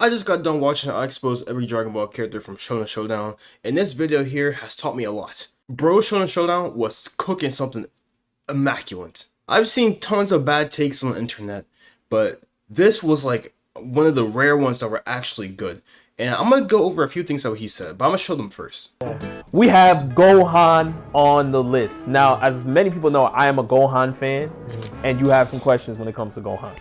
I just got done watching I expose every Dragon Ball character from Shonen Showdown, and this video here has taught me a lot. Bro, Shonen Showdown was cooking something immaculate. I've seen tons of bad takes on the internet, but this was like one of the rare ones that were actually good. And I'm going to go over a few things that he said, but I'm going to show them first. We have Gohan on the list. Now, as many people know, I am a Gohan fan, and you have some questions when it comes to Gohan.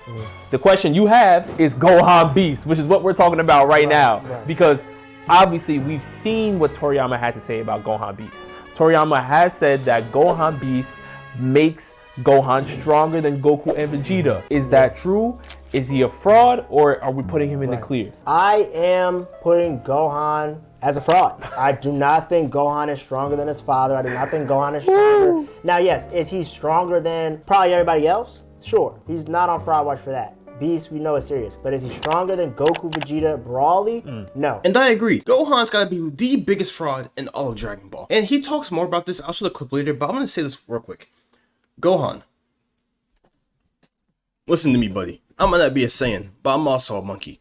The question you have is Gohan Beast, which is what we're talking about right now. Because obviously, we've seen what Toriyama had to say about Gohan Beast. Toriyama has said that Gohan Beast makes Gohan stronger than Goku and Vegeta. Is that true? Is he a fraud, or are we putting him in the clear? I am putting Gohan as a fraud. I do not think Gohan is stronger than his father. I do not think Gohan is stronger. Now, yes, is he stronger than probably everybody else? Sure. He's not on fraud watch for that. Beast, we know is serious. But is he stronger than Goku, Vegeta, Broly? No. And I agree. Gohan's got to be the biggest fraud in all of Dragon Ball. And he talks more about this. I'll show the clip later, but I'm going to say this real quick. Gohan. Listen to me, buddy. I might not be a Saiyan, but I'm also a monkey.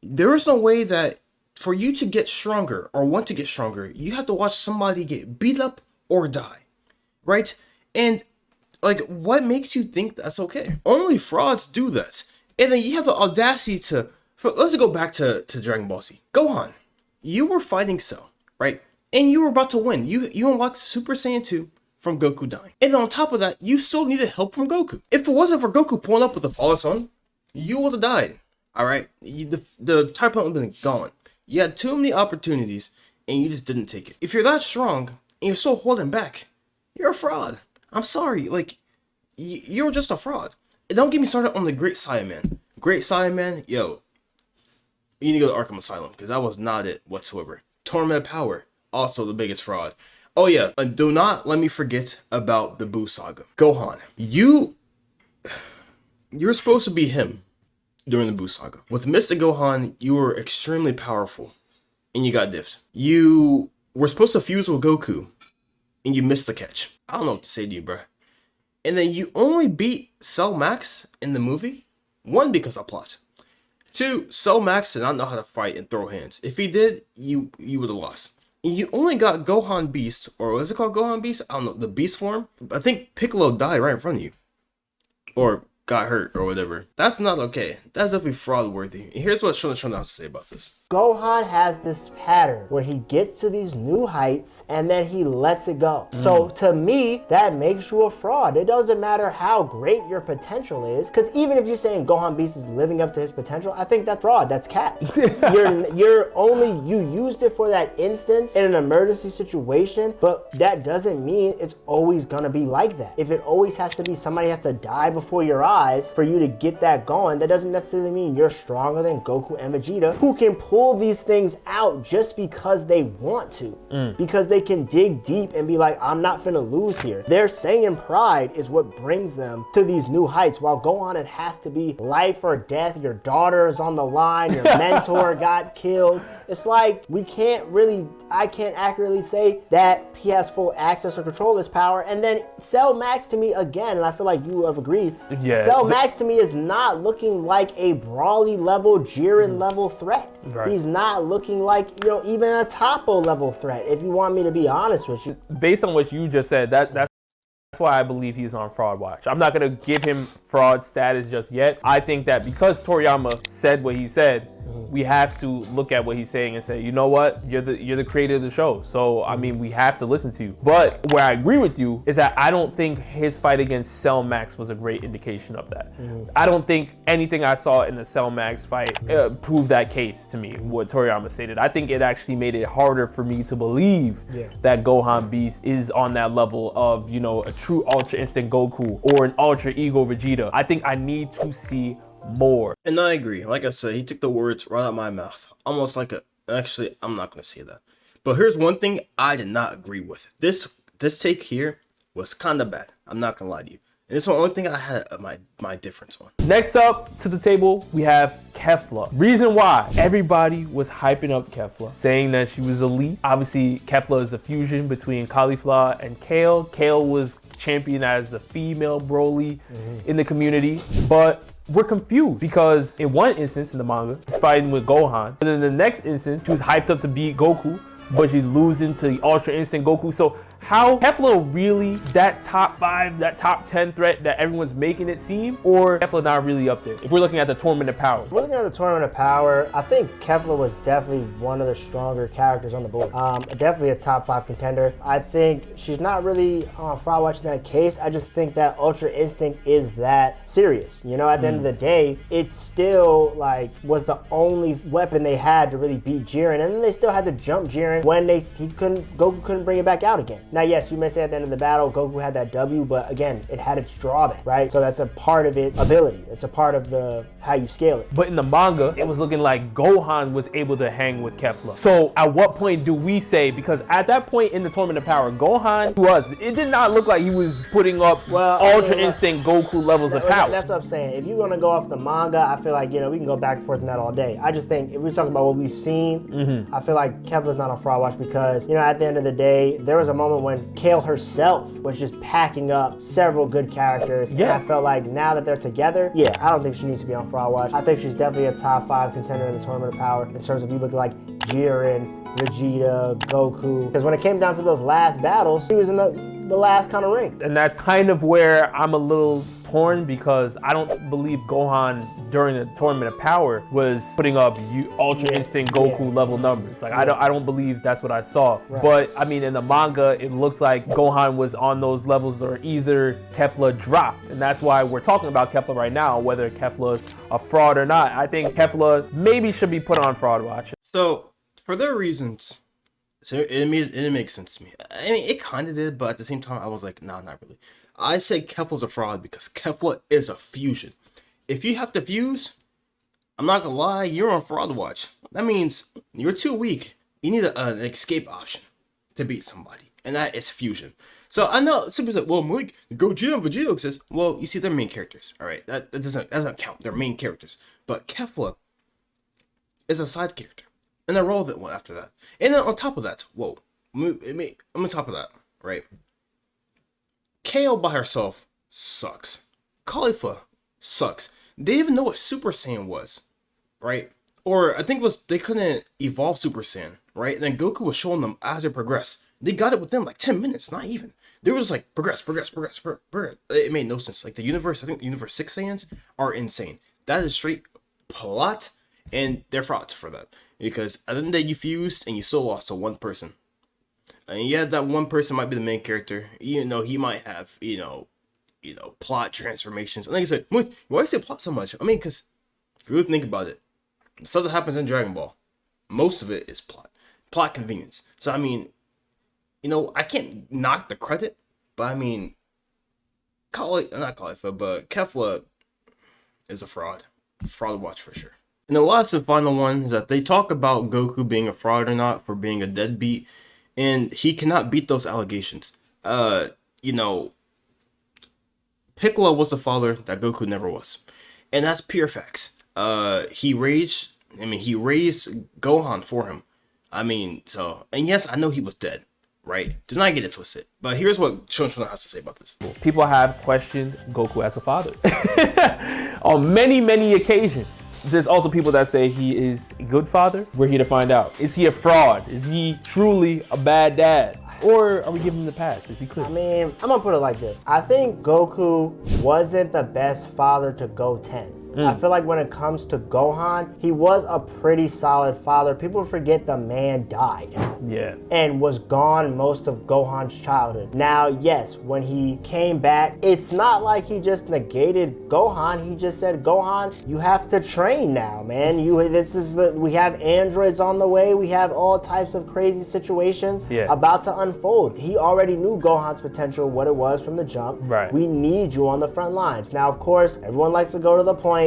There is no way that for you to get stronger or want to get stronger, you have to watch somebody get beat up or die, right? And like, what makes you think that's okay? Only frauds do that. And then you have the audacity to, let's go back to Dragon Ball Z. Gohan, you were fighting Cell, right? And you were about to win. You unlocked Super Saiyan 2 from Goku dying. And then on top of that, you still needed help from Goku. If it wasn't for Goku pulling up with the Flawless Son, you would have died, all right? The type would have been gone. You had too many opportunities, and you just didn't take it. If you're that strong, and you're still holding back, you're a fraud. I'm sorry, like, you're just a fraud. And don't get me started on the Great Saiyaman. Great Saiyaman, yo, you need to go to Arkham Asylum, because that was not it whatsoever. Tournament of Power, also the biggest fraud. Oh yeah, and do not let me forget about the Buu Saga. Gohan, you're supposed to be him during the Buu Saga. With Mr. Gohan, you were extremely powerful, and you got diffed. You were supposed to fuse with Goku, and you missed the catch. I don't know what to say to you, bruh. And then you only beat Cell Max in the movie. One, because of plot. Two, Cell Max did not know how to fight and throw hands. If he did, you would have lost. And you only got Gohan Beast, or what is it called, Gohan Beast? I don't know, the Beast form. I think Piccolo died right in front of you. Or got hurt or whatever. That's not okay. That's definitely fraud worthy. And here's what Shonen Showdown has to say about this. Gohan has this pattern where he gets to these new heights and then he lets it go. So to me, that makes you a fraud. It doesn't matter how great your potential is, because even if you're saying Gohan Beast is living up to his potential, I think that's fraud. That's cap. You used it for that instance in an emergency situation, but that doesn't mean it's always gonna be like that. If it always has to be somebody has to die before your eyes for you to get that going, that doesn't necessarily mean you're stronger than Goku and Vegeta, who can pull these things out just because they want to, because they can dig deep and be like, I'm not finna lose here. Their Saiyan pride is what brings them to these new heights. While Gohan, it has to be life or death. Your daughter is on the line, your mentor got killed. It's like, I can't accurately say that he has full access or control of this power. And then Cell Max to me, again, and I feel like you have agreed, Cell Max to me is not looking like a Brawly level, Jiren level threat. He's not looking like, even a Topo level threat, if you want me to be honest with you. Based on what you just said, that's why I believe he's on fraud watch. I'm not going to give him fraud status just yet. I think that because Toriyama said what he said, we have to look at what he's saying and say, you know what, you're the creator of the show, so I mean, we have to listen to you. But where I agree with you is that I don't think his fight against Cell Max was a great indication of that. I don't think anything I saw in the Cell Max fight proved that case to me, what Toriyama stated. I think it actually made it harder for me to believe that Gohan Beast is on that level of, a true Ultra Instinct Goku or an Ultra Ego Vegeta. I think I need to see more. And I agree. Like I said, he took the words right out of my mouth. Almost like actually, I'm not going to say that. But here's one thing I did not agree with. This take here was kind of bad. I'm not going to lie to you. And this is the only thing I had my difference on. Next up to the table, we have Kefla. Reason why everybody was hyping up Kefla, saying that she was elite. Obviously, Kefla is a fusion between cauliflower and kale. Kale was championed as the female Broly in the community, but we're confused because in one instance in the manga, he's fighting with Gohan, and then the next instance, she was hyped up to beat Goku, but she's losing to the Ultra Instinct Goku. So how Kefla really that top 5, that top 10 threat that everyone's making it seem, or Kefla not really up there? If we're looking at the Tournament of Power. We're looking at the Tournament of Power. I think Kefla was definitely one of the stronger characters on the board. Definitely a top 5 contender. I think she's not really on Fraud Watch in that case. I just think that Ultra Instinct is that serious. You know, at the end of the day, it still like was the only weapon they had to really beat Jiren, and then they still had to jump Jiren when Goku couldn't bring it back out again. Now, yes, you may say at the end of the battle, Goku had that W, but again, it had its drawback, right? So that's a part of it, ability. It's a part of the how you scale it. But in the manga, it was looking like Gohan was able to hang with Kefla. So at what point do we say, because at that point in the Tournament of Power, Gohan, to us, it did not look like he was putting up Ultra Instinct Goku levels of power. That's what I'm saying. If you're going to go off the manga, I feel like, we can go back and forth on that all day. I just think if we're talking about what we've seen, I feel like Kefla's not on Fraud Watch because, at the end of the day, there was a moment when Kale herself was just packing up several good characters. Yeah. And I felt like now that they're together, I don't think she needs to be on Fraud Watch. I think she's definitely a top 5 contender in the Tournament of Power in terms of you look at like Jiren, Vegeta, Goku. Because when it came down to those last battles, he was in the last kind of ring. And that's kind of where I'm a little torn because I don't believe Gohan during the Tournament of Power was putting up Ultra Instinct Goku level numbers. Like I don't believe that's what I saw. Right. But I mean, in the manga, it looks like Gohan was on those levels, or either Kefla dropped, and that's why we're talking about Kefla right now, whether Kefla's a fraud or not. I think Kefla maybe should be put on Fraud Watch. So for their reasons, it makes sense to me. I mean, it kind of did, but at the same time, I was like, nah, not really. I say Kefla's a fraud because Kefla is a fusion. If you have to fuse, I'm not gonna lie, you're on Fraud Watch. That means you're too weak. You need an escape option to beat somebody, and that is fusion. So I know some people say, well, Malik, Gogeta and Vegeta exists. Well, you see, they're main characters. All right, that doesn't count. They're main characters. But Kefla is a side character, an irrelevant one after that. And then on top of that, on top of that, right? KO by herself sucks. Khalifa sucks. They didn't even know what Super Saiyan was, right? Or I think it was they couldn't evolve Super Saiyan, right? And then Goku was showing them as they progressed. They got it within like 10 minutes, not even. They were just like progress. It made no sense. Like the universe, I think the universe 6 Saiyans are insane. That is straight plot, and they're frauds for that. Because at the end of the day, you fused and you still lost to one person. And yeah, that one person might be the main character. He might have, plot transformations. And like I said, why do I say plot so much? I mean, because if you really think about it, the stuff that happens in Dragon Ball, most of it is plot convenience. So I mean, I can't knock the credit, but I mean, not Khalifa, but Kefla is a fraud. Fraud Watch for sure. And the last and final one is that they talk about Goku being a fraud or not for being a deadbeat, and he cannot beat those allegations. Piccolo was the father that Goku never was, and that's pure facts. He raised Gohan for him. And yes, I know he was dead, right? Do not get it twisted. But here's what Shonen Showdown has to say about this. People have questioned Goku as a father on many, many occasions. There's also people that say he is a good father. We're here to find out. Is he a fraud? Is he truly a bad dad? Or are we giving him the pass? Is he clear? I mean, I'm gonna put it like this. I think Goku wasn't the best father to go 10. I feel like when it comes to Gohan, he was a pretty solid father. People forget the man died. Yeah. And was gone most of Gohan's childhood. Now, yes, when he came back, it's not like he just negated Gohan. He just said, Gohan, you have to train now, man. We have androids on the way. We have all types of crazy situations about to unfold. He already knew Gohan's potential, what it was from the jump. Right. We need you on the front lines. Now, of course, everyone likes to go to the point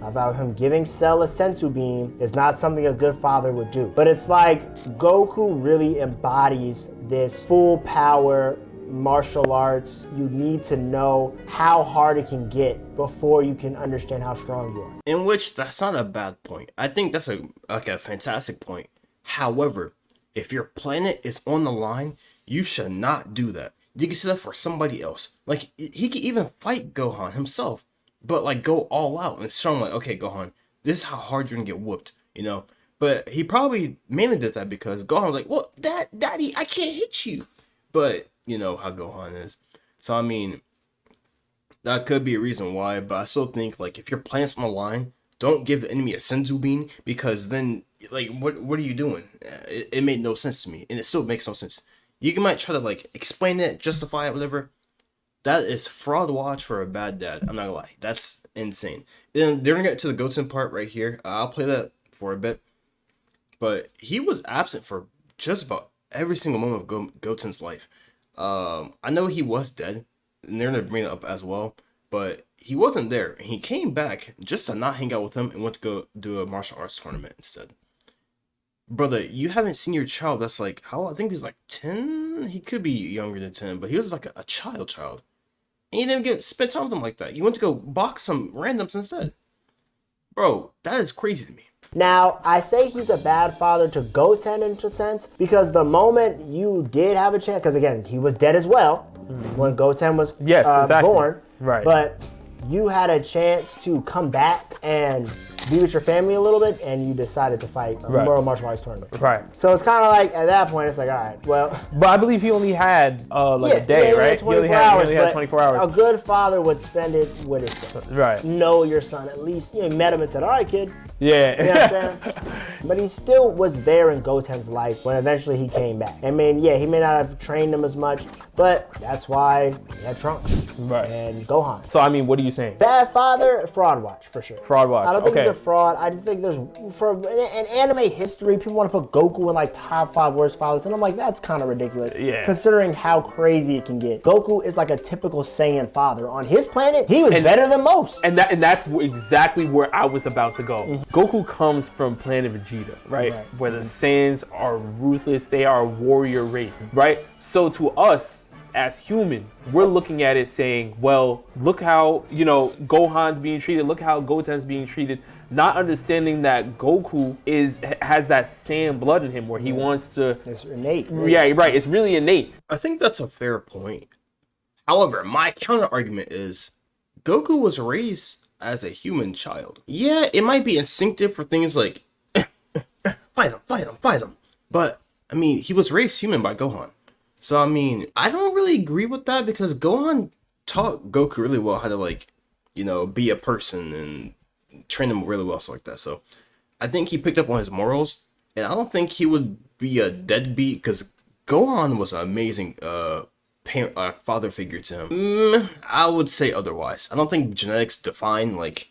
about him giving Cell a sensu beam is not something a good father would do. But it's like Goku really embodies this full power martial arts. You need to know how hard it can get before you can understand how strong you are. In which, that's not a bad point. I think that's a fantastic point. However, if your planet is on the line, you should not do that. You can say that for somebody else. Like, he could even fight Gohan himself, but like go all out and show him like, okay, Gohan, this is how hard you're gonna get whooped, you know. But he probably mainly did that because Gohan was like, well, Daddy, I can't hit you. But you know how Gohan is. So I mean, that could be a reason why. But I still think like if you're playing on the line, don't give the enemy a senzu bean, because then like what are you doing? It made no sense to me, and it still makes no sense. You might try to like explain it, justify it, whatever. That is fraud watch for a bad dad. I'm not gonna lie. That's insane. Then they're gonna get to the Goten part right here. I'll play that for a bit. But he was absent for just about every single moment of Goten's life. I know he was dead, and they're gonna bring it up as well. But he wasn't there. And he came back just to not hang out with him and went to go do a martial arts tournament instead. Brother, you haven't seen your child that's like, how? I think he's like 10? He could be younger than 10, but he was like a child. And you didn't spend time with him like that. You went to go box some randoms instead. Bro, that is crazy to me. Now, I say he's a bad father to Goten in a sense, because the moment you did have a chance, because again, he was dead as well when Goten was born. Right. But you had a chance to come back and be with your family a little bit, and you decided to fight a World Martial Arts tournament. Right. So it's kind of like, at that point, it's like, all right, well. But I believe he only had a day, right? 24 he hours, only had 24 hours. A good father would spend it with his son. Right. Know your son. At least, you met him and said, all right, kid. Yeah. You know what I'm saying? But he still was there in Goten's life when eventually he came back. I mean, yeah, he may not have trained him as much, but that's why he had Trunks and Gohan. So, I mean, what are you saying? Bad father, fraud watch, for sure. Fraud watch, I don't think he's a fraud. I just think there's, in anime history, people want to put Goku in like top 5 worst fathers, and I'm like, that's kind of ridiculous. Yeah. Considering how crazy it can get. Goku is like a typical Saiyan father. On his planet, he was better than most. And that's exactly where I was about to go. Goku comes from planet Vegeta, right? Where the Saiyans are ruthless, they are a warrior race, right? So to us, as human, we're looking at it saying, well, look how, Gohan's being treated, look how Goten's being treated, not understanding that Goku has that Saiyan blood in him where he wants to... It's innate. Yeah, right. It's really innate. I think that's a fair point. However, my counter argument is Goku was raised as a human child. Yeah, it might be instinctive for things like fight him. But, I mean, he was raised human by Gohan. So, I mean, I don't really agree with that because Gohan taught Goku really well how to, like, be a person and train him really well, so like that. So, I think he picked up on his morals, and I don't think he would be a deadbeat because Gohan was an amazing father figure to him. I would say otherwise. I don't think genetics define, like,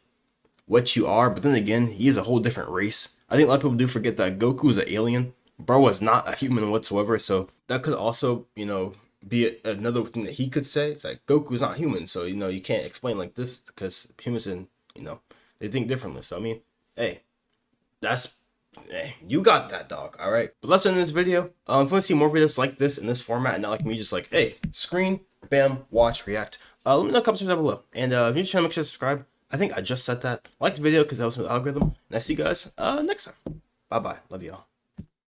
what you are, but then again, he is a whole different race. I think a lot of people do forget that Goku is an alien. Bro was not a human whatsoever, so that could also, be another thing that he could say. It's like, Goku's not human, so, you can't explain like this because humans, they think differently. So, I mean, hey, you got that, dog, all right? But let's end this video. If you want to see more videos like this in this format and not like me just like, hey, screen, bam, watch, react, let me know in the comments down below. And if you're new to the channel, make sure to subscribe. I think I just said that. Like the video because that was the algorithm. And I see you guys next time. Bye-bye. Love y'all.